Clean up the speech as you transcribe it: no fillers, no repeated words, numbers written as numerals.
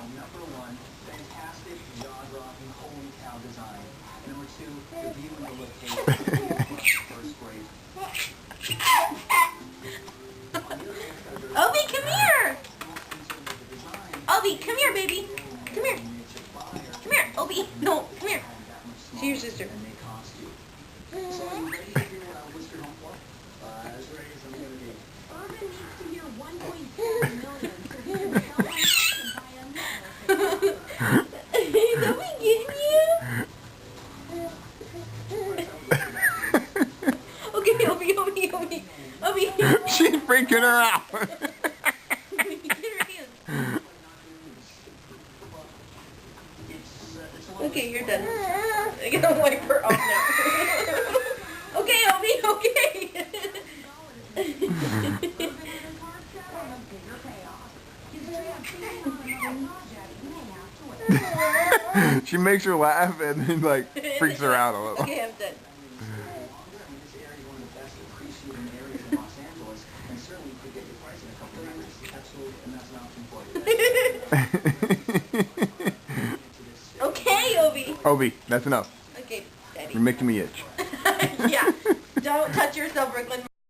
Number one, fantastic, jaw-dropping, holy cow design. Number two, the view and the location. First grade. Obi, come here! Obi, come here, baby. Come here. Come here, Obi. No, come here. See your sister. So are you ready to hear what I whispered home for? As ready as I'm going to be. Urban needs to hear 1.7 million so he can sell my house and buy another. Is Obi getting you? Okay, Obi. She's freaking her out. Get her hands. Okay, you're done. I'm gonna wipe her off now. Okay, Obi, okay. She makes her laugh and then like freaks her out a little. Okay, I'm done. Okay, Obi. Obi, that's enough. Okay, Daddy. You're making me itch. Yeah. Don't touch yourself, Brooklyn.